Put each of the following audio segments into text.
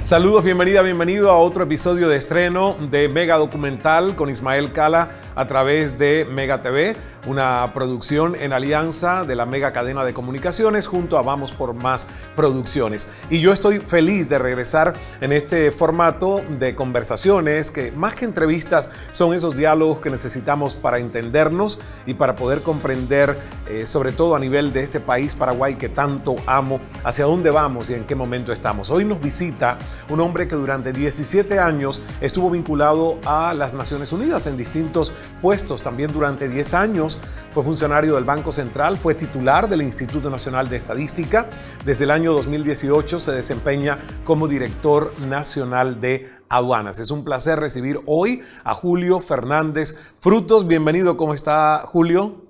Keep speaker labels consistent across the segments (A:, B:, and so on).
A: Saludos, bienvenido a otro episodio de estreno de Mega Documental con Ismael Cala a través de Mega TV, una producción en alianza de la Mega Cadena de Comunicaciones junto a Vamos por Más Producciones. Y yo estoy feliz de regresar en este formato de conversaciones que más que entrevistas son esos diálogos que necesitamos para entendernos y para poder comprender, sobre todo a nivel de este país, Paraguay, que tanto amo, hacia dónde vamos y en qué momento estamos. Hoy nos visita un hombre que durante 17 años estuvo vinculado a las Naciones Unidas en distintos puestos. También durante 10 años fue funcionario del Banco Central, fue titular del Instituto Nacional de Estadística. Desde el año 2018 se desempeña como director nacional de aduanas. Es un placer recibir hoy a Julio Fernández Frutos. Bienvenido, ¿cómo está Julio?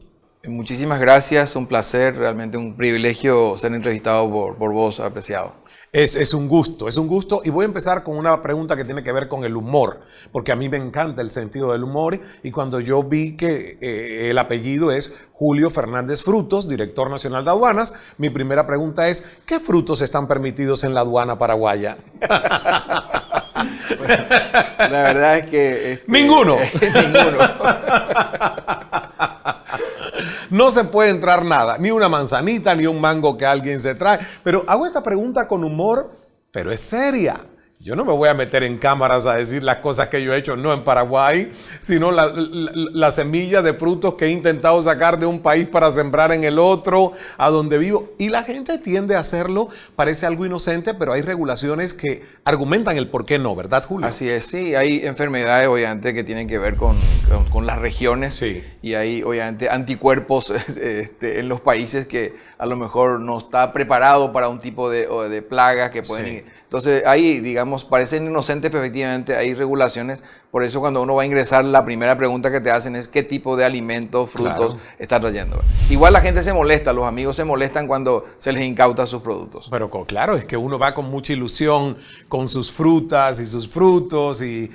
B: Muchísimas gracias, un placer, realmente un privilegio ser entrevistado por vos, apreciado.
A: Es un gusto y voy a empezar con una pregunta que tiene que ver con el humor, porque a mí me encanta el sentido del humor y cuando yo vi que el apellido es Julio Fernández Frutos, director nacional de aduanas, mi primera pregunta es, ¿qué frutos están permitidos en la aduana paraguaya?
B: Bueno, la verdad es que...
A: ¡Ninguno!
B: Ninguno.
A: No se puede entrar nada, ni una manzanita, ni un mango que alguien se trae. Pero hago esta pregunta con humor, pero es seria. Yo no me voy a meter en cámaras a decir las cosas que yo he hecho, no en Paraguay, sino la semilla de frutos que he intentado sacar de un país para sembrar en el otro, a donde vivo. Y la gente tiende a hacerlo, parece algo inocente, pero hay regulaciones que argumentan el por qué no, ¿verdad, Julio?
B: Así es, sí, hay enfermedades obviamente que tienen que ver con las regiones,
A: sí.
B: Y hay obviamente anticuerpos en los países que a lo mejor no está preparado para un tipo de plagas que pueden... Sí. Entonces ahí, digamos, parecen inocentes, pero efectivamente hay regulaciones. Por eso cuando uno va a ingresar, la primera pregunta que te hacen es qué tipo de alimentos, frutos está trayendo. Igual la gente se molesta, los amigos se molestan cuando se les incauta sus productos.
A: Pero claro, es que uno va con mucha ilusión con sus frutas y sus frutos y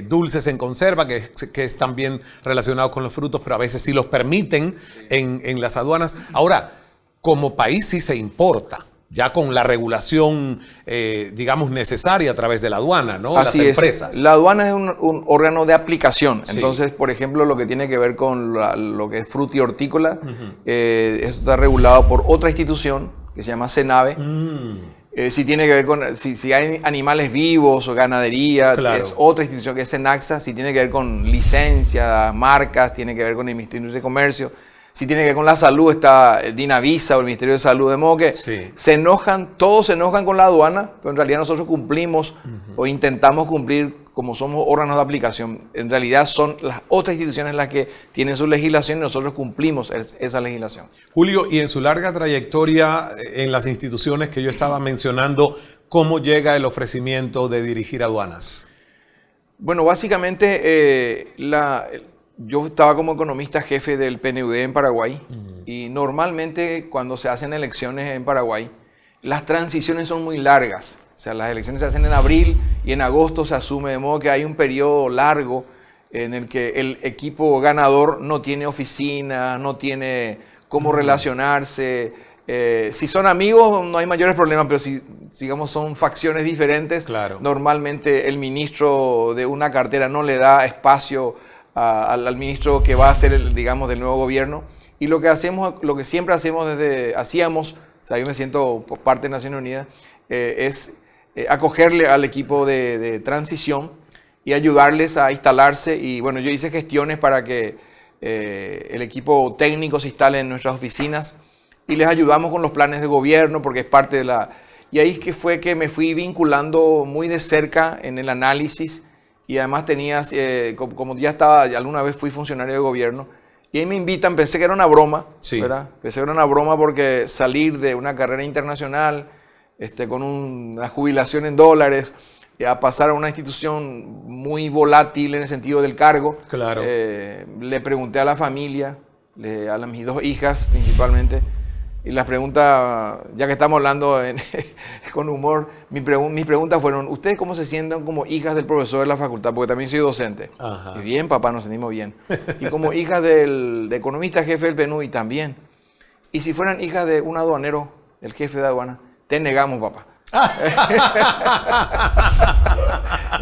A: dulces en conserva, que es también relacionado con los frutos, pero a veces sí los permiten en las aduanas. Ahora, como país sí se importa, ya con la regulación, digamos, necesaria a través de la aduana, ¿no?
B: Así
A: las empresas.
B: La aduana es un órgano de aplicación.
A: Sí.
B: Entonces, por ejemplo, lo que tiene que ver con lo que es fruta y hortícola, esto está regulado por otra institución que se llama CENAVE. Si tiene que ver con, si hay animales vivos o ganadería, es otra institución que es SENACSA. Si tiene que ver con licencias, marcas, tiene que ver con el Ministerio de Comercio. Si tiene que ver con la salud, está Dinavisa o el Ministerio de Salud, de modo que todos se enojan con la aduana, pero en realidad nosotros cumplimos o intentamos cumplir como somos órganos de aplicación. En realidad son las otras instituciones las que tienen su legislación y nosotros cumplimos esa legislación.
A: Julio, y en su larga trayectoria en las instituciones que yo estaba mencionando, ¿cómo llega el ofrecimiento de dirigir aduanas?
B: Bueno, básicamente yo estaba como economista jefe del PNUD en Paraguay y normalmente cuando se hacen elecciones en Paraguay, las transiciones son muy largas. O sea, las elecciones se hacen en abril y en agosto se asume, de modo que hay un periodo largo en el que el equipo ganador no tiene oficina, no tiene cómo relacionarse. Si son amigos no hay mayores problemas, pero si digamos son facciones diferentes, normalmente el ministro de una cartera no le da espacio al ministro que va a ser digamos, del nuevo gobierno. Y lo que siempre hacíamos, o sea, yo me siento por parte de Naciones Unidas, es acogerle al equipo de transición y ayudarles a instalarse. Y bueno, yo hice gestiones para que el equipo técnico se instale en nuestras oficinas y les ayudamos con los planes de gobierno porque es parte de la... Y ahí fue que me fui vinculando muy de cerca en el análisis. Y además como ya estaba, alguna vez fui funcionario de gobierno, y ahí me invitan, pensé que era una broma, ¿verdad? Pensé que era una broma porque salir de una carrera internacional, con una jubilación en dólares, a pasar a una institución muy volátil en el sentido del cargo. Le pregunté a la familia, a mis dos hijas principalmente, y las preguntas, ya que estamos hablando con humor, mis preguntas fueron, ¿ustedes cómo se sienten como hijas del profesor de la facultad? Porque también soy docente. Y bien, papá, nos sentimos bien. Y como hijas del economista jefe del PNUD, y también. Y si fueran hijas de un aduanero, el jefe de aduana, te negamos, papá.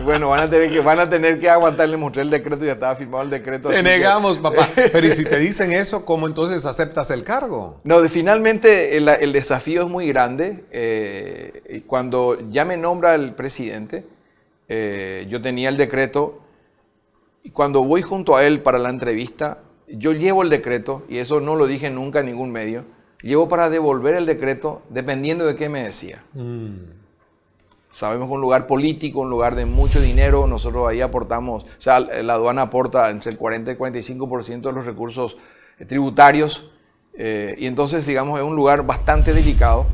B: Bueno, van a tener que aguantar, le mostré el decreto, ya estaba firmado el decreto.
A: Te negamos, papá. Pero ¿y si te dicen eso, cómo entonces aceptas el cargo?
B: No, finalmente el desafío es muy grande. Y cuando ya me nombra el presidente, yo tenía el decreto, y cuando voy junto a él para la entrevista, yo llevo el decreto, y eso no lo dije nunca en ningún medio, llevo para devolver el decreto dependiendo de qué me decía. Sabemos que un lugar político, un lugar de mucho dinero, nosotros ahí aportamos, o sea, la aduana aporta entre el 40 y el 45% de los recursos tributarios, y entonces, digamos, es un lugar bastante delicado.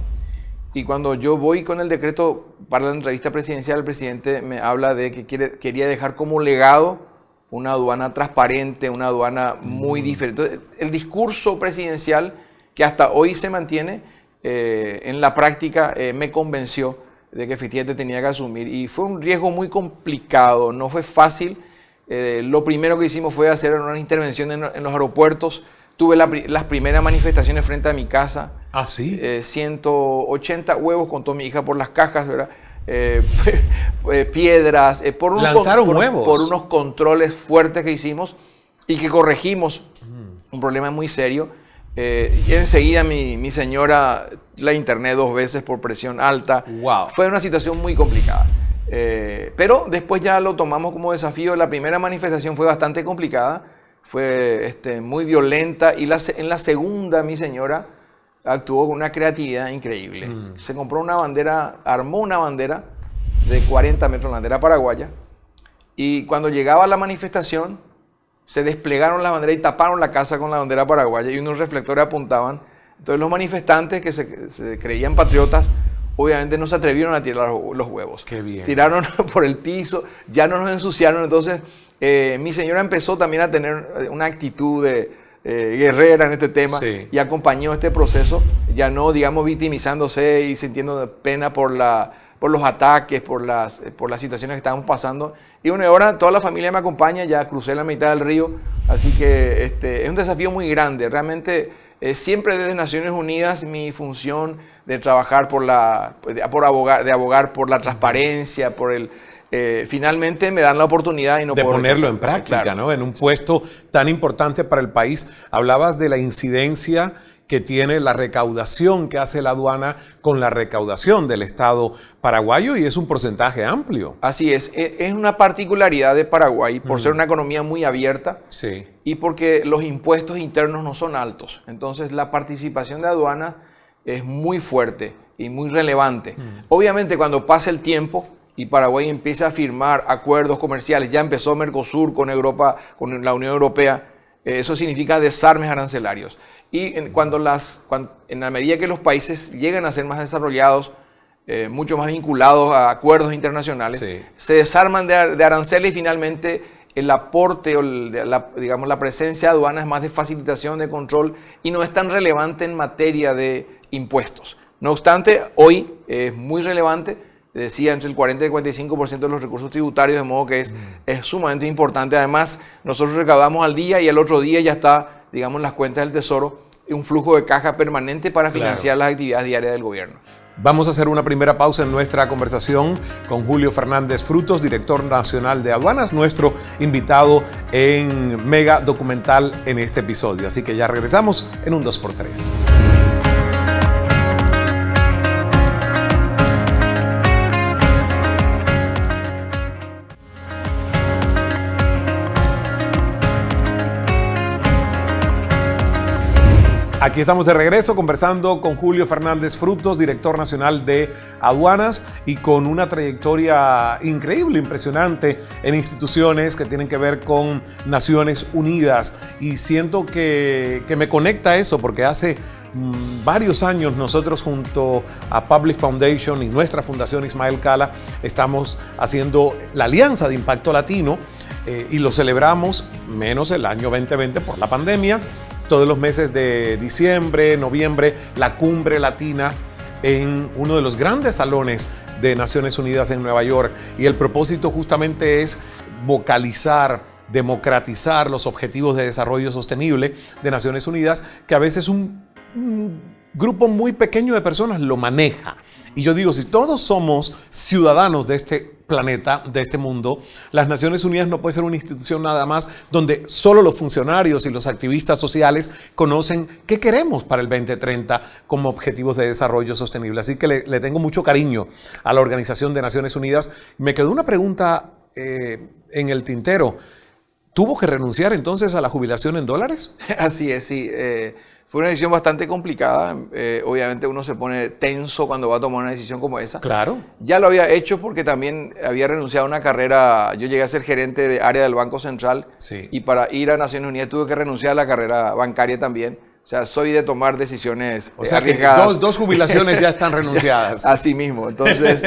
B: Y cuando yo voy con el decreto para la entrevista presidencial, el presidente me habla de que quería dejar como legado una aduana transparente, una aduana muy diferente. Entonces, el discurso presidencial, que hasta hoy se mantiene, en la práctica me convenció de que efectivamente tenía que asumir. Y fue un riesgo muy complicado, no fue fácil. Lo primero que hicimos fue hacer una intervención en los aeropuertos. Tuve las primeras manifestaciones frente a mi casa.
A: ¿Ah, sí?
B: 180 huevos contó mi hija por las cajas, ¿verdad? Piedras,
A: lanzaron huevos
B: por unos controles fuertes que hicimos y que corregimos un problema muy serio. Y enseguida mi señora la interné 2 veces por presión alta.
A: Wow.
B: Fue una situación muy complicada, pero después ya lo tomamos como desafío. La primera manifestación fue bastante complicada, fue muy violenta, y en la segunda mi señora actuó con una creatividad increíble. Se compró una bandera, armó una bandera de 40 metros, la bandera paraguaya, y cuando llegaba la manifestación se desplegaron la bandera y taparon la casa con la bandera paraguaya, y unos reflectores apuntaban. Entonces los manifestantes que se creían patriotas obviamente no se atrevieron a tirar los huevos.
A: Qué bien.
B: Tiraron por el piso, ya no nos ensuciaron. Entonces mi señora empezó también a tener una actitud de guerrera en este tema,
A: sí,
B: y acompañó este proceso, ya no, digamos, victimizándose y sintiendo pena por los ataques, por las situaciones que estábamos pasando. Y bueno, ahora toda la familia me acompaña, ya crucé la mitad del río, así que es un desafío muy grande. Realmente siempre desde Naciones Unidas mi función de trabajar de abogar por la transparencia, finalmente me dan la oportunidad y no
A: de
B: puedo
A: ponerlo
B: rechazar.
A: en práctica,
B: Claro.
A: ¿no? En un puesto tan importante para el país. Hablabas de la incidencia que tiene la recaudación que hace la aduana con la recaudación del Estado paraguayo, y es un porcentaje amplio.
B: Así es una particularidad de Paraguay por ser una economía muy abierta,
A: Sí.
B: y porque los impuestos internos no son altos. Entonces la participación de aduanas es muy fuerte y muy relevante. Obviamente cuando pasa el tiempo y Paraguay empieza a firmar acuerdos comerciales, ya empezó Mercosur con Europa, con la Unión Europea, eso significa desarmes arancelarios. Y en la medida que los países llegan a ser más desarrollados, mucho más vinculados a acuerdos internacionales,
A: sí,
B: se desarman de aranceles, y finalmente el aporte o digamos, la presencia de aduanas es más de facilitación, de control, y no es tan relevante en materia de impuestos. No obstante, hoy es muy relevante, decía, entre el 40 y el 45% de los recursos tributarios, de modo que es sumamente importante. Además, nosotros recaudamos al día y al otro día ya está, digamos, en las cuentas del Tesoro un flujo de caja permanente para financiar las actividades diarias del gobierno.
A: Vamos a hacer una primera pausa en nuestra conversación con Julio Fernández Frutos, director nacional de aduanas, nuestro invitado en Mega Documental en este episodio. Así que ya regresamos en un 2x3. Aquí estamos de regreso conversando con Julio Fernández Frutos, director nacional de aduanas, y con una trayectoria increíble, impresionante en instituciones que tienen que ver con Naciones Unidas. Y siento que me conecta eso, porque hace varios años nosotros, junto a Public Foundation y nuestra fundación Ismael Cala, estamos haciendo la Alianza de Impacto Latino, y lo celebramos, menos el año 2020 por la pandemia. Todos los meses de diciembre, noviembre, la cumbre latina en uno de los grandes salones de Naciones Unidas en Nueva York. Y el propósito justamente es vocalizar, democratizar los objetivos de desarrollo sostenible de Naciones Unidas, que a veces un grupo muy pequeño de personas lo maneja. Y yo digo, si todos somos ciudadanos de este planeta, de este mundo, las Naciones Unidas no puede ser una institución nada más donde solo los funcionarios y los activistas sociales conocen qué queremos para el 2030 como objetivos de desarrollo sostenible. Así que le tengo mucho cariño a la Organización de Naciones Unidas. Me quedó una pregunta en el tintero. ¿Tuvo que renunciar entonces a la jubilación en dólares?
B: Así es, sí. Fue una decisión bastante complicada. Obviamente uno se pone tenso cuando va a tomar una decisión como esa.
A: Claro.
B: Ya lo había hecho porque también había renunciado a una carrera. Yo llegué a ser gerente de área del Banco Central.
A: Sí.
B: Y para ir a Naciones Unidas tuve que renunciar a la carrera bancaria también. O sea, soy de tomar decisiones arriesgadas.
A: Que dos jubilaciones ya están renunciadas.
B: Así mismo. Entonces,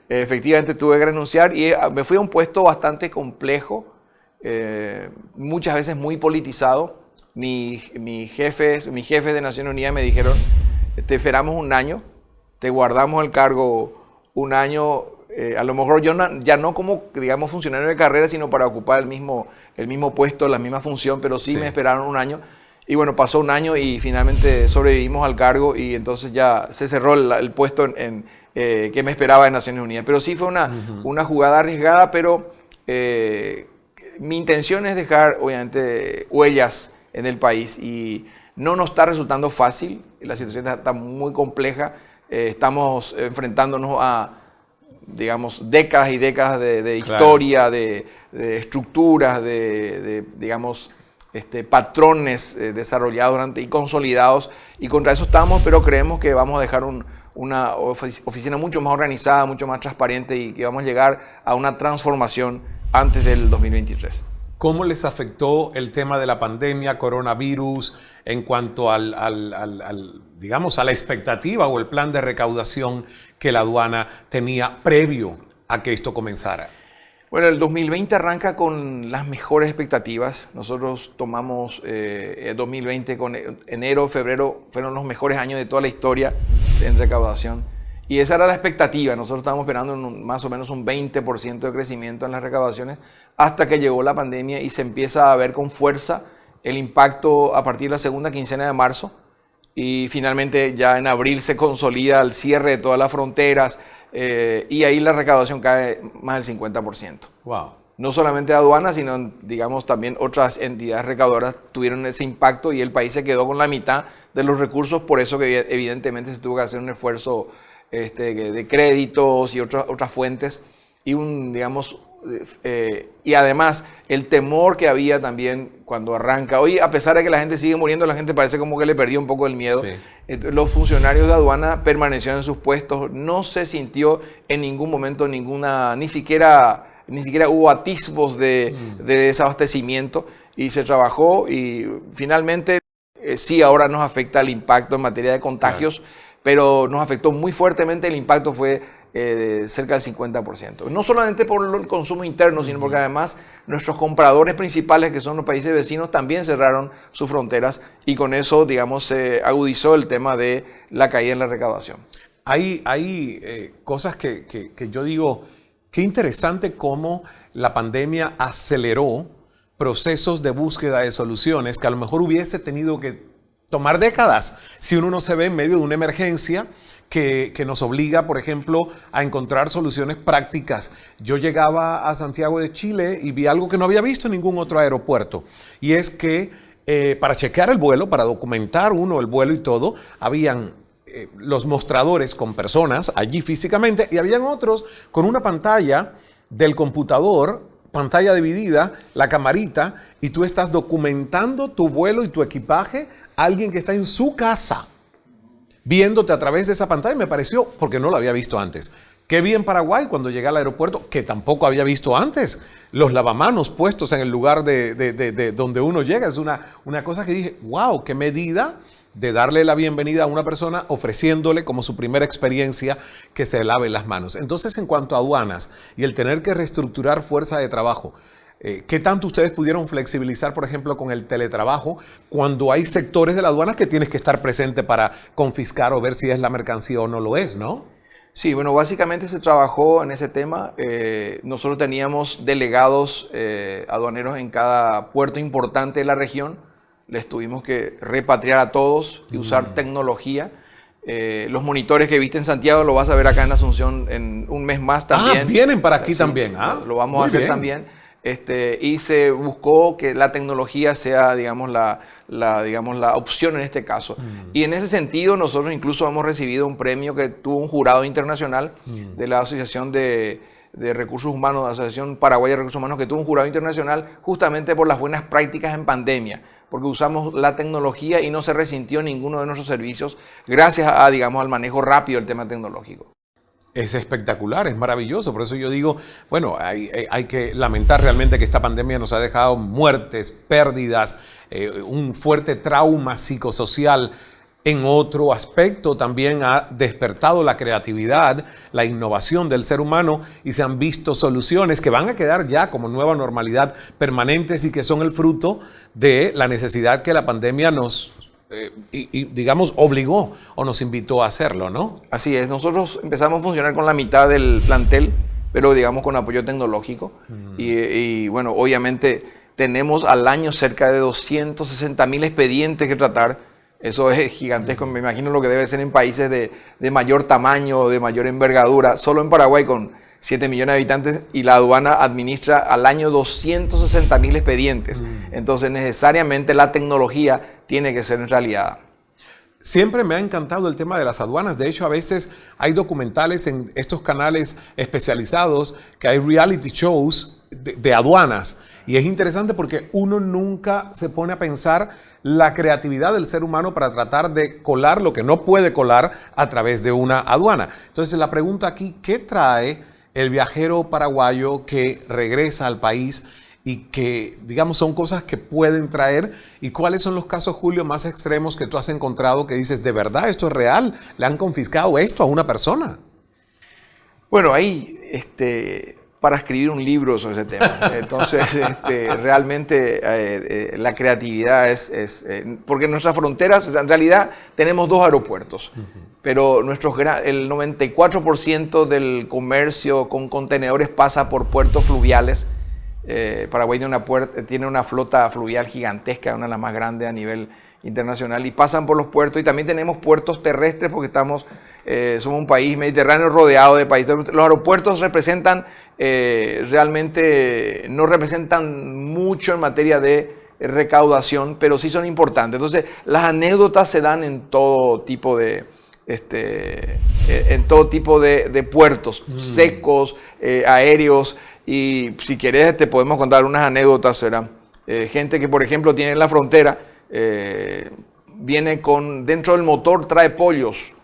B: efectivamente tuve que renunciar y me fui a un puesto bastante complejo, muchas veces muy politizado. Mis jefes de Naciones Unidas me dijeron, te esperamos un año, te guardamos el cargo un año, a lo mejor yo ya no como, digamos, funcionario de carrera, sino para ocupar el mismo puesto, la misma función, pero sí me esperaron un año. Y bueno, pasó un año y finalmente sobrevivimos al cargo y entonces ya se cerró el puesto que me esperaba en Naciones Unidas. Pero sí fue una jugada arriesgada, pero mi intención es dejar, obviamente, huellas en el país y no nos está resultando fácil. La situación está muy compleja. Estamos enfrentándonos a, digamos, décadas y décadas de historia, de estructuras, digamos, patrones desarrollados y consolidados, y contra eso estamos, pero creemos que vamos a dejar una oficina mucho más organizada, mucho más transparente y que vamos a llegar a una transformación antes del 2023.
A: ¿Cómo les afectó el tema de la pandemia, coronavirus, en cuanto digamos, a la expectativa o el plan de recaudación que la aduana tenía previo a que esto comenzara?
B: Bueno, el 2020 arranca con las mejores expectativas. Nosotros tomamos el 2020 con enero, febrero, fueron los mejores años de toda la historia en recaudación. Y esa era la expectativa. Nosotros estábamos esperando más o menos un 20% de crecimiento en las recaudaciones hasta que llegó la pandemia y se empieza a ver con fuerza el impacto a partir de la segunda quincena de marzo. Y finalmente ya en abril se consolida el cierre de todas las fronteras y ahí la recaudación cae más del 50%.
A: Wow.
B: No solamente aduanas, sino digamos también otras entidades recaudadoras tuvieron ese impacto y el país se quedó con la mitad de los recursos, por eso que evidentemente se tuvo que hacer un esfuerzo de créditos y otras fuentes y y además el temor que había también cuando arranca. Hoy, a pesar de que la gente sigue muriendo, la gente parece como que le perdió un poco el miedo. Sí. Los funcionarios de aduana permanecieron en sus puestos, no se sintió en ningún momento ni siquiera hubo atisbos de desabastecimiento y se trabajó y finalmente sí ahora nos afecta el impacto en materia de contagios, claro, pero nos afectó muy fuertemente, el impacto fue cerca del 50%. No solamente por el consumo interno, sino porque además nuestros compradores principales, que son los países vecinos, también cerraron sus fronteras y con eso, digamos, se agudizó el tema de la caída en la recaudación.
A: Hay cosas que yo digo, qué interesante cómo la pandemia aceleró procesos de búsqueda de soluciones que a lo mejor hubiese tenido que tomar décadas si uno no se ve en medio de una emergencia que nos obliga, por ejemplo, a encontrar soluciones prácticas. Yo llegaba a Santiago de Chile y vi algo que no había visto en ningún otro aeropuerto, y es que para chequear el vuelo, para documentar uno el vuelo y todo, habían los mostradores con personas allí físicamente y habían otros con una pantalla del computador, pantalla dividida, la camarita, y tú estás documentando tu vuelo y tu equipaje a alguien que está en su casa, viéndote a través de esa pantalla. Me pareció, porque no lo había visto antes. Que vi en Paraguay cuando llegué al aeropuerto, que tampoco había visto antes, los lavamanos puestos en el lugar de donde uno llega. Es una cosa que dije, wow, qué medida de darle la bienvenida a una persona ofreciéndole como su primera experiencia que se lave las manos. Entonces, en cuanto a aduanas y el tener que reestructurar fuerza de trabajo, ¿qué tanto ustedes pudieron flexibilizar, por ejemplo, con el teletrabajo cuando hay sectores de la aduana que tienes que estar presente para confiscar o ver si es la mercancía o no lo es, ¿no?
B: Sí, bueno, básicamente se trabajó en ese tema. Nosotros teníamos delegados aduaneros en cada puerto importante de la región. Les tuvimos que repatriar a todos y usar tecnología. Los monitores que viste en Santiago lo vas a ver acá en Asunción en un mes más también.
A: Vienen para aquí
B: Sí,
A: también.
B: Lo vamos a hacer también. Y se buscó que la tecnología sea, digamos, la opción en este caso. Y en ese sentido, nosotros incluso hemos recibido un premio que tuvo un jurado internacional de la Asociación de Recursos Humanos, la Asociación Paraguaya de Recursos Humanos, que tuvo un jurado internacional justamente por las buenas prácticas en pandemia, porque usamos la tecnología y no se resintió ninguno de nuestros servicios gracias a, digamos, al manejo rápido del tema tecnológico.
A: Es espectacular, es maravilloso. Por eso yo digo, bueno, hay que lamentar realmente que esta pandemia nos ha dejado muertes, pérdidas, un fuerte trauma psicosocial. En otro aspecto también ha despertado la creatividad, la innovación del ser humano y se han visto soluciones que van a quedar ya como nueva normalidad permanentes y que son el fruto de la necesidad que la pandemia nos digamos, obligó o nos invitó a hacerlo, ¿no?
B: Así es, nosotros empezamos a funcionar con la mitad del plantel, pero digamos con apoyo tecnológico. Y bueno, obviamente tenemos al año cerca de 260.000 expedientes que tratar. Eso es gigantesco, me imagino lo que debe ser en países de mayor tamaño, de mayor envergadura. Solo en Paraguay con 7 millones de habitantes y la aduana administra al año 260.000 expedientes. Entonces necesariamente la tecnología tiene que ser en realidad.
A: Siempre me ha encantado el tema de las aduanas. De hecho, a veces hay documentales en estos canales especializados que hay reality shows de aduanas. Y es interesante porque uno nunca se pone a pensar la creatividad del ser humano para tratar de colar lo que no puede colar a través de una aduana. Entonces la pregunta aquí, ¿qué trae el viajero paraguayo que regresa al país y que, digamos, son cosas que pueden traer? ¿Y cuáles son los casos, Julio, más extremos que tú has encontrado que dices, de verdad, esto es real? ¿Le han confiscado esto a una persona?
B: Bueno, ahí, para escribir un libro sobre ese tema. Entonces, realmente la creatividad porque nuestras fronteras, en realidad, tenemos 2 aeropuertos. Pero el 94% del comercio con contenedores pasa por puertos fluviales. Paraguay tiene una flota fluvial gigantesca, una de las más grandes a nivel internacional, y pasan por los puertos. Y también tenemos puertos terrestres porque somos un país mediterráneo rodeado de países. Los aeropuertos realmente no representan mucho en materia de recaudación, pero sí son importantes. Entonces, las anécdotas se dan en todo tipo de puertos secos, aéreos. Y si querés te podemos contar unas anécdotas, ¿verdad? Gente que, por ejemplo, tiene en la frontera, viene dentro del motor trae pollos.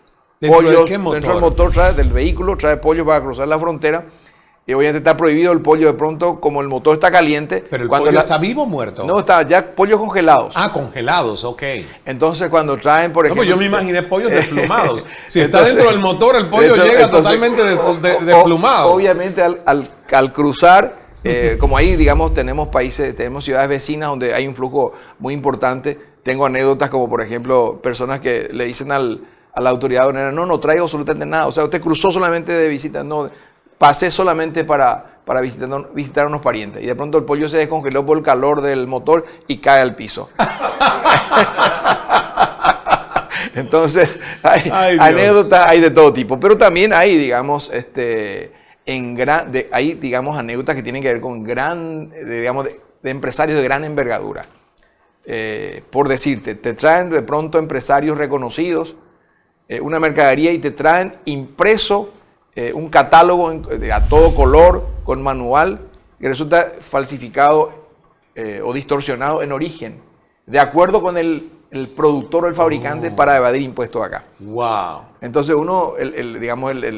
A: ¿Dentro de qué motor?
B: Dentro del motor del vehículo trae pollos para cruzar la frontera. Y obviamente está prohibido el pollo de pronto, como el motor está caliente.
A: ¿Pero el pollo está vivo o muerto?
B: No, está ya pollos congelados.
A: Ah, congelados, ok.
B: Entonces cuando traen, por ejemplo...
A: No, pues yo me imaginé pollos desplumados. Si está dentro del motor, el pollo llega totalmente desplumado.
B: Obviamente al cruzar, como ahí, digamos, tenemos ciudades vecinas donde hay un flujo muy importante. Tengo anécdotas como, por ejemplo, personas que le dicen a la autoridad aduanera, no traigo absolutamente nada. O sea, usted cruzó solamente de visita, no... Pasé solamente para visitar a unos parientes. Y de pronto el pollo se descongeló por el calor del motor y cae al piso. Entonces, anécdotas hay de todo tipo. Pero también hay, digamos, hay, digamos, anécdotas que tienen que ver con de empresarios de gran envergadura. Por decirte, te traen de pronto empresarios reconocidos una mercadería y te traen impreso un catálogo a todo color, con manual, que resulta falsificado o distorsionado en origen, de acuerdo con el productor o el fabricante para evadir impuestos acá.
A: ¡Wow!
B: Entonces uno,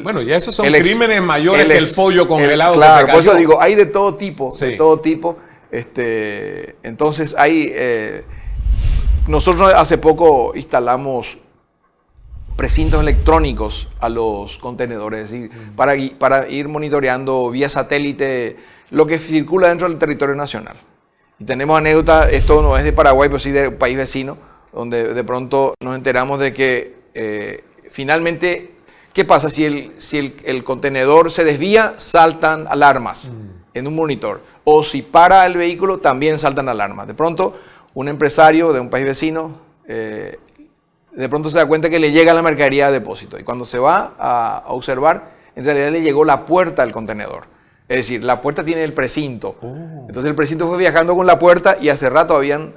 A: bueno, ya esos son crímenes mayores que el pollo congelado.
B: Claro, por eso digo, hay de todo tipo, de todo tipo. Entonces nosotros hace poco instalamos precintos electrónicos a los contenedores, es decir, para ir monitoreando vía satélite lo que circula dentro del territorio nacional. Y tenemos anécdotas, esto no es de Paraguay, pero sí de un país vecino, donde de pronto nos enteramos de que finalmente, ¿qué pasa? Si el contenedor se desvía, saltan alarmas en un monitor. O si para el vehículo, también saltan alarmas. De pronto, un empresario de un país vecino de pronto se da cuenta que le llega la mercadería a depósito. Y cuando se va a observar, en realidad le llegó la puerta del contenedor. Es decir, la puerta tiene el precinto. Entonces el precinto fue viajando con la puerta y hace rato habían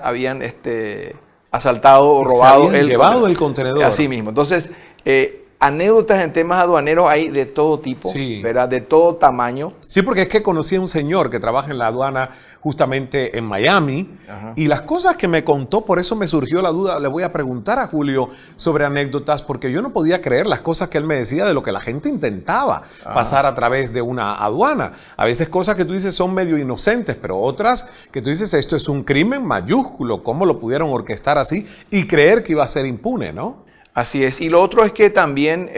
B: asaltado o robado
A: el contenedor.
B: Así mismo. Entonces, anécdotas en temas aduaneros hay de todo tipo,
A: sí,
B: ¿verdad? De todo tamaño.
A: Sí, porque es que conocí a un señor que trabaja en la aduana justamente en Miami. Ajá. Y las cosas que me contó, por eso me surgió la duda, le voy a preguntar a Julio sobre anécdotas, porque yo no podía creer las cosas que él me decía de lo que la gente intentaba pasar a través de una aduana. A veces cosas que tú dices son medio inocentes, pero otras que tú dices esto es un crimen mayúsculo, ¿cómo lo pudieron orquestar así y creer que iba a ser impune, no?
B: Así es. Y lo otro es que también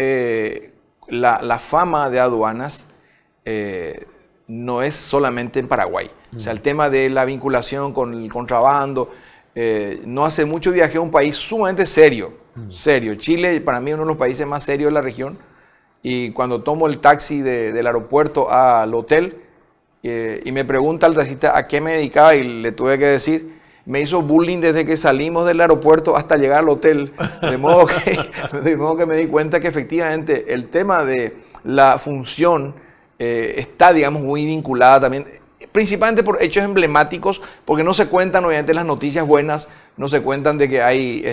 B: la fama de aduanas no es solamente en Paraguay. O sea, el tema de la vinculación con el contrabando. No hace mucho viajé a un país sumamente serio. Serio. Chile para mí es uno de los países más serios de la región. Y cuando tomo el taxi del aeropuerto al hotel y me pregunta el taxista a qué me dedicaba y le tuve que decir... Me hizo bullying desde que salimos del aeropuerto hasta llegar al hotel, de modo que me di cuenta que efectivamente el tema de la función está, digamos, muy vinculada también, principalmente por hechos emblemáticos, porque no se cuentan obviamente las noticias buenas, no se cuentan de que hay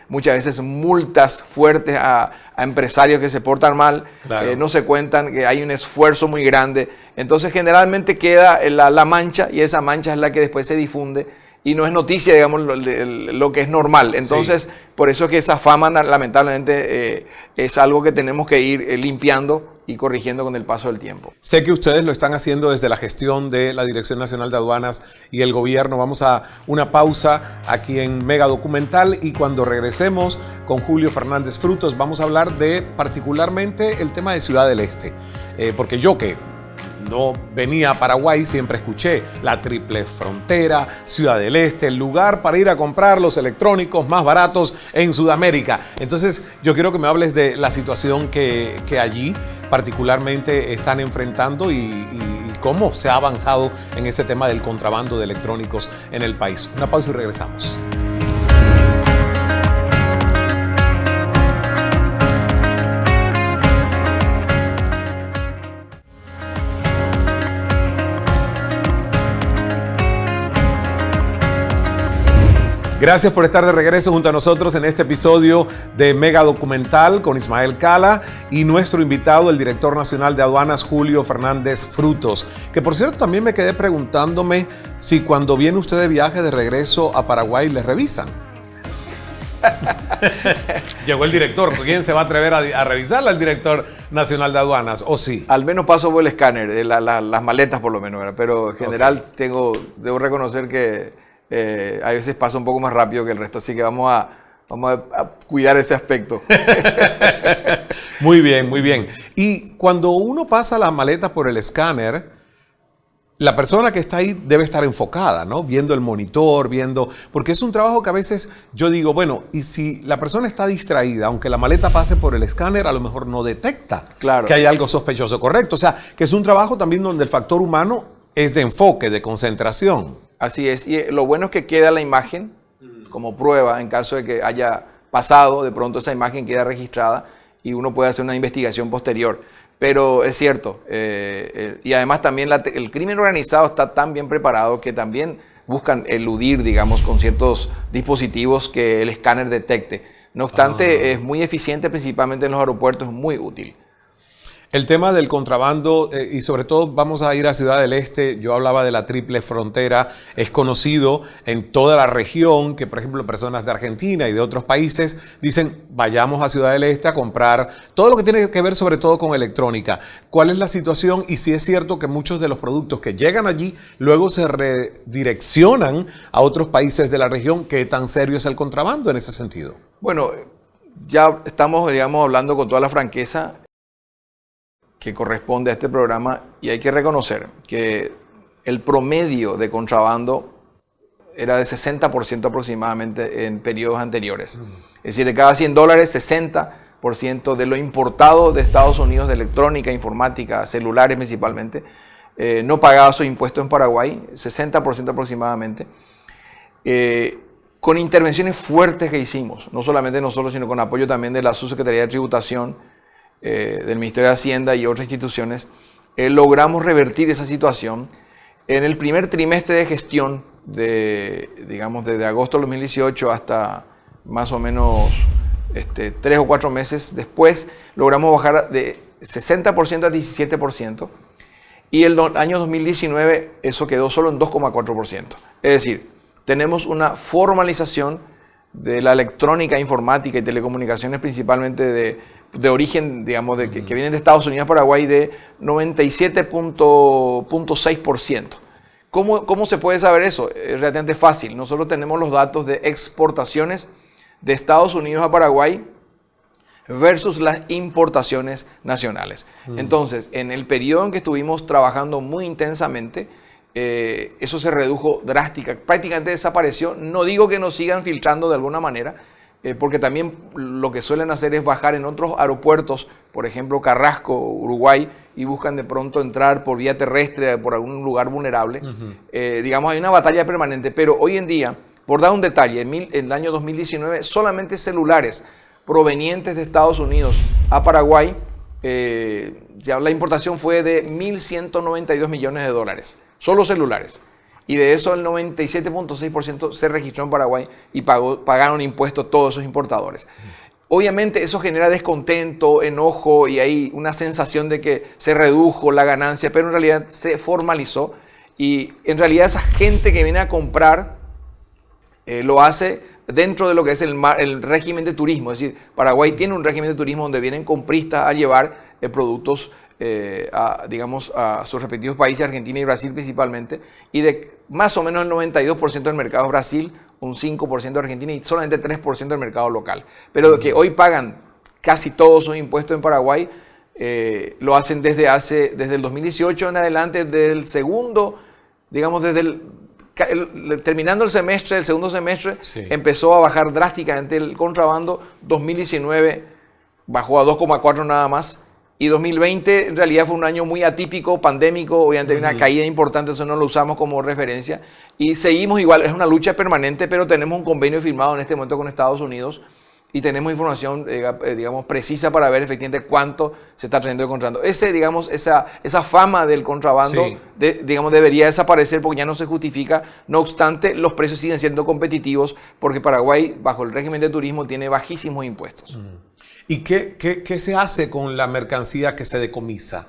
B: muchas veces multas fuertes a empresarios que se portan mal, claro. No se cuentan que hay un esfuerzo muy grande, entonces generalmente queda la mancha y esa mancha es la que después se difunde. Y no es noticia, digamos, lo que es normal. Entonces, sí. Por eso es que esa fama, lamentablemente, es algo que tenemos que ir limpiando y corrigiendo con el paso del tiempo.
A: Sé que ustedes lo están haciendo desde la gestión de la Dirección Nacional de Aduanas y el gobierno. Vamos a una pausa aquí en Mega Documental y cuando regresemos con Julio Fernández Frutos vamos a hablar de particularmente el tema de Ciudad del Este. Porque yo que no venía a Paraguay, siempre escuché la triple frontera, Ciudad del Este, el lugar para ir a comprar los electrónicos más baratos en Sudamérica. Entonces, yo quiero que me hables de la situación que allí particularmente están enfrentando y cómo se ha avanzado en ese tema del contrabando de electrónicos en el país. Una pausa y regresamos. Gracias por estar de regreso junto a nosotros en este episodio de Mega Documental con Ismael Cala y nuestro invitado, el director nacional de aduanas, Julio Fernández Frutos. Que por cierto, también me quedé preguntándome si cuando viene usted de viaje de regreso a Paraguay le revisan. Llegó el director, ¿quién se va a atrever a revisarla? El director nacional de aduanas, ¿o sí?
B: Al menos paso por el escáner, las maletas por lo menos, ¿verdad? Pero en general debo reconocer que a veces pasa un poco más rápido que el resto, así que vamos a cuidar ese aspecto.
A: Muy bien, muy bien. Y cuando uno pasa las maletas por el escáner, la persona que está ahí debe estar enfocada, ¿no? Viendo el monitor, porque es un trabajo que a veces yo digo, bueno, y si la persona está distraída, aunque la maleta pase por el escáner, a lo mejor no detecta que hay algo sospechoso, correcto. O sea, que es un trabajo también donde el factor humano es de enfoque, de concentración.
B: Así es, y lo bueno es que queda la imagen como prueba en caso de que haya pasado, de pronto esa imagen queda registrada y uno puede hacer una investigación posterior. Pero es cierto, y además también el crimen organizado está tan bien preparado que también buscan eludir, digamos, con ciertos dispositivos que el escáner detecte. No obstante, es muy eficiente, principalmente en los aeropuertos, es muy útil.
A: El tema del contrabando y sobre todo vamos a ir a Ciudad del Este, yo hablaba de la triple frontera, es conocido en toda la región que por ejemplo personas de Argentina y de otros países dicen vayamos a Ciudad del Este a comprar todo lo que tiene que ver sobre todo con electrónica. ¿Cuál es la situación y si es cierto que muchos de los productos que llegan allí luego se redireccionan a otros países de la región? ¿Qué tan serio es el contrabando en ese sentido?
B: Bueno, ya estamos digamos hablando con toda la franqueza que corresponde a este programa y hay que reconocer que el promedio de contrabando era de 60% aproximadamente en periodos anteriores. Es decir, de cada $100, 60% de lo importado de Estados Unidos de electrónica, informática, celulares principalmente, no pagaba sus impuestos en Paraguay, 60% aproximadamente. con intervenciones fuertes que hicimos, no solamente nosotros, sino con apoyo también de la Subsecretaría de Tributación, del Ministerio de Hacienda y otras instituciones, logramos revertir esa situación. En el primer trimestre de gestión, digamos desde agosto del 2018 hasta más o menos 3 o 4 meses después, logramos bajar de 60% a 17%, y el año 2019 eso quedó solo en 2,4%. Es decir, tenemos una formalización de la electrónica, informática y telecomunicaciones, principalmente de origen, digamos, que vienen de Estados Unidos a Paraguay, de 97,6%. ¿Cómo se puede saber eso? Es relativamente fácil. Nosotros tenemos los datos de exportaciones de Estados Unidos a Paraguay versus las importaciones nacionales. Entonces, en el periodo en que estuvimos trabajando muy intensamente, eso se redujo drástica, prácticamente desapareció. No digo que nos sigan filtrando de alguna manera, porque también lo que suelen hacer es bajar en otros aeropuertos, por ejemplo Carrasco, Uruguay, y buscan de pronto entrar por vía terrestre, por algún lugar vulnerable. Digamos, hay una batalla permanente, pero hoy en día, por dar un detalle, en el año 2019 solamente celulares provenientes de Estados Unidos a Paraguay, ya la importación fue de 1.192 millones de dólares. Solo celulares. Y de eso el 97,6% se registró en Paraguay y pagaron impuestos todos esos importadores. Obviamente eso genera descontento, enojo y hay una sensación de que se redujo la ganancia, pero en realidad se formalizó. Y en realidad esa gente que viene a comprar lo hace dentro de lo que es el régimen de turismo. Es decir, Paraguay tiene un régimen de turismo donde vienen compristas a llevar productos digamos, a sus respectivos países, Argentina y Brasil principalmente, y de más o menos el 92% del mercado es Brasil, un 5% Argentina y solamente 3% del mercado local. Pero que hoy pagan casi todos sus impuestos en Paraguay, lo hacen desde el 2018 en adelante, desde el segundo, digamos, terminando el segundo semestre, sí, empezó a bajar drásticamente el contrabando. 2019 bajó a 2,4 nada más. Y 2020 en realidad fue un año muy atípico, pandémico, obviamente una caída importante, eso no lo usamos como referencia. Y seguimos igual, es una lucha permanente, pero tenemos un convenio firmado en este momento con Estados Unidos y tenemos información, digamos, precisa para ver efectivamente cuánto se está trayendo de contrabando. Digamos, esa fama del contrabando, sí, digamos, debería desaparecer porque ya no se justifica. No obstante, los precios siguen siendo competitivos porque Paraguay, bajo el régimen de turismo, tiene bajísimos impuestos.
A: ¿Y qué se hace con la mercancía que se decomisa?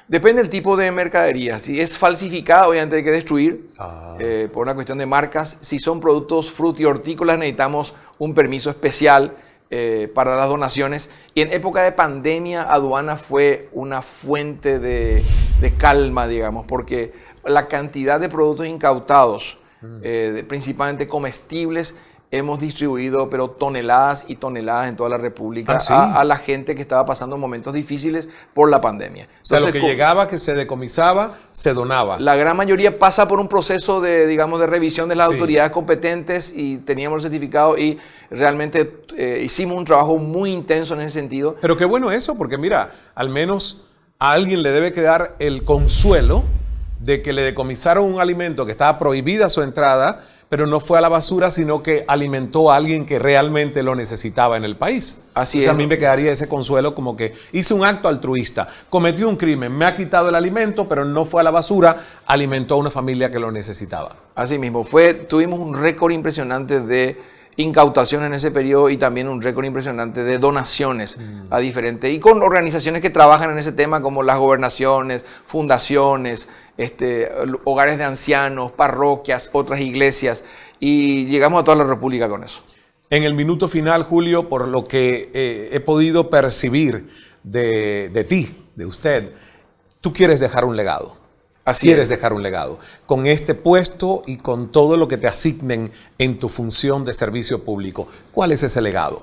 B: Depende del tipo de mercadería. Si es falsificada, obviamente hay que destruir por una cuestión de marcas. Si son productos fruti-hortícolas, necesitamos un permiso especial para las donaciones. Y en época de pandemia, aduana fue una fuente de calma, digamos, porque la cantidad de productos incautados, principalmente comestibles, hemos distribuido pero toneladas y toneladas en toda la República a la gente que estaba pasando momentos difíciles por la pandemia.
A: Entonces, o sea, lo que llegaba, que se decomisaba, se donaba.
B: La gran mayoría pasa por un proceso digamos, de revisión de las autoridades competentes y teníamos el certificado y realmente hicimos un trabajo muy intenso en ese sentido.
A: Pero qué bueno eso, porque mira, al menos a alguien le debe quedar el consuelo de que le decomisaron un alimento que estaba prohibida su entrada, pero no fue a la basura, sino que alimentó a alguien que realmente lo necesitaba en el país.
B: Así
A: es. A mí me quedaría ese consuelo como que hice un acto altruista, cometió un crimen, me ha quitado el alimento, pero no fue a la basura, alimentó a una familia que lo necesitaba.
B: Así mismo, tuvimos un récord impresionante de incautación en ese periodo y también un récord impresionante de donaciones a diferentes, y con organizaciones que trabajan en ese tema como las gobernaciones, fundaciones, hogares de ancianos, parroquias, otras iglesias, y llegamos a toda la República con eso.
A: En el minuto final, Julio, por lo que he podido percibir de ti, de usted, tú quieres dejar un legado. Quieres dejar un legado con este puesto y con todo lo que te asignen en tu función de servicio público. ¿Cuál es ese legado?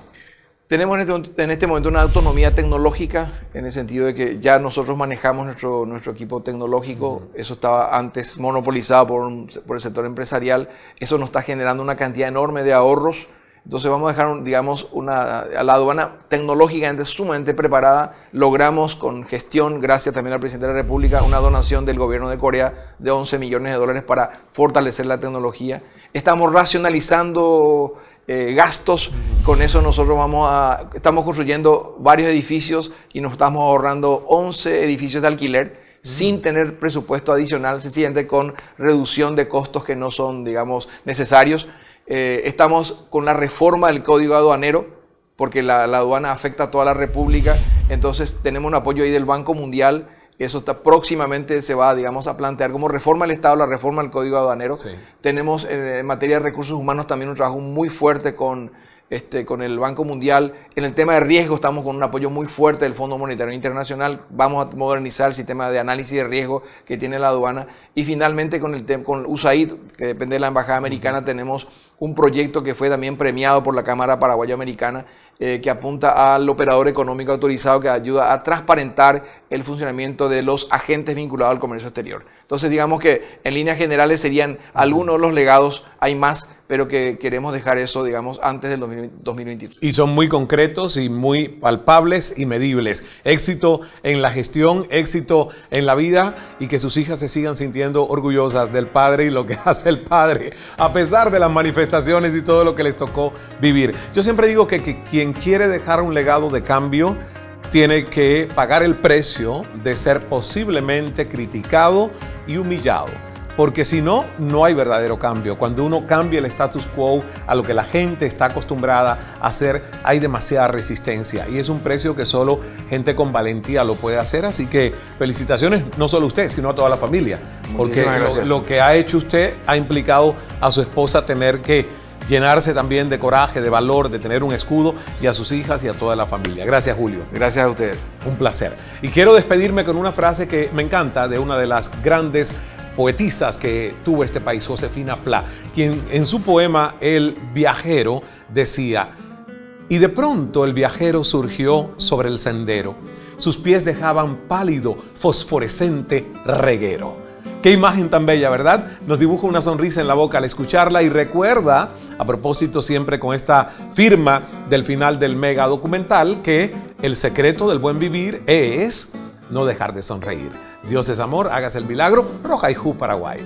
B: Tenemos en este momento una autonomía tecnológica, en el sentido de que ya nosotros manejamos nuestro equipo tecnológico. Eso estaba antes monopolizado por el sector empresarial. Eso nos está generando una cantidad enorme de ahorros. Entonces vamos a dejar, digamos, a la aduana tecnológicamente sumamente preparada. Logramos con gestión, gracias también al presidente de la República, una donación del gobierno de Corea de 11 millones de dólares para fortalecer la tecnología. Estamos racionalizando gastos. Con eso nosotros estamos construyendo varios edificios y nos estamos ahorrando 11 edificios de alquiler sin tener presupuesto adicional, sencillamente con reducción de costos que no son, digamos, necesarios. Estamos con la reforma del Código Aduanero, porque la aduana afecta a toda la República. Entonces tenemos un apoyo ahí del Banco Mundial. Eso próximamente se va, digamos, a plantear como reforma del Estado, la reforma del Código Aduanero. Sí. Tenemos en materia de recursos humanos también un trabajo muy fuerte con el Banco Mundial. En el tema de riesgo estamos con un apoyo muy fuerte del Fondo Monetario Internacional. Vamos a modernizar el sistema de análisis de riesgo que tiene la aduana. Y finalmente con USAID, que depende de la Embajada Americana, tenemos un proyecto que fue también premiado por la Cámara Paraguayo-Americana, que apunta al operador económico autorizado, que ayuda a transparentar el funcionamiento de los agentes vinculados al comercio exterior. Entonces, digamos que en líneas generales serían algunos de los legados, hay más, pero que queremos dejar eso, digamos, antes del 2023.
A: Y son muy concretos y muy palpables y medibles. Éxito en la gestión, éxito en la vida, y que sus hijas se sigan sintiendo orgullosas del padre y lo que hace el padre, a pesar de las manifestaciones y todo lo que les tocó vivir. Yo siempre digo que quien quiere dejar un legado de cambio tiene que pagar el precio de ser posiblemente criticado y humillado, porque si no, no hay verdadero cambio. Cuando uno cambia el status quo a lo que la gente está acostumbrada a hacer, hay demasiada resistencia, y es un precio que solo gente con valentía lo puede hacer. Así que felicitaciones, no solo a usted, sino a toda la familia, porque lo que ha hecho usted ha implicado a su esposa tener que llenarse también de coraje, de valor, de tener un escudo, y a sus hijas y a toda la familia. Gracias, Julio.
B: Gracias a ustedes.
A: Un placer. Y quiero despedirme con una frase que me encanta, de una de las grandes poetisas que tuvo este país, Josefina Pla, quien en su poema El viajero decía: y de pronto el viajero surgió sobre el sendero, sus pies dejaban pálido, fosforescente reguero. Qué imagen tan bella, ¿verdad? Nos dibuja una sonrisa en la boca al escucharla, y recuerda, a propósito siempre con esta firma del final del mega documental, que el secreto del buen vivir es no dejar de sonreír. Dios es amor, hágase el milagro. Roja y Ju, Paraguay.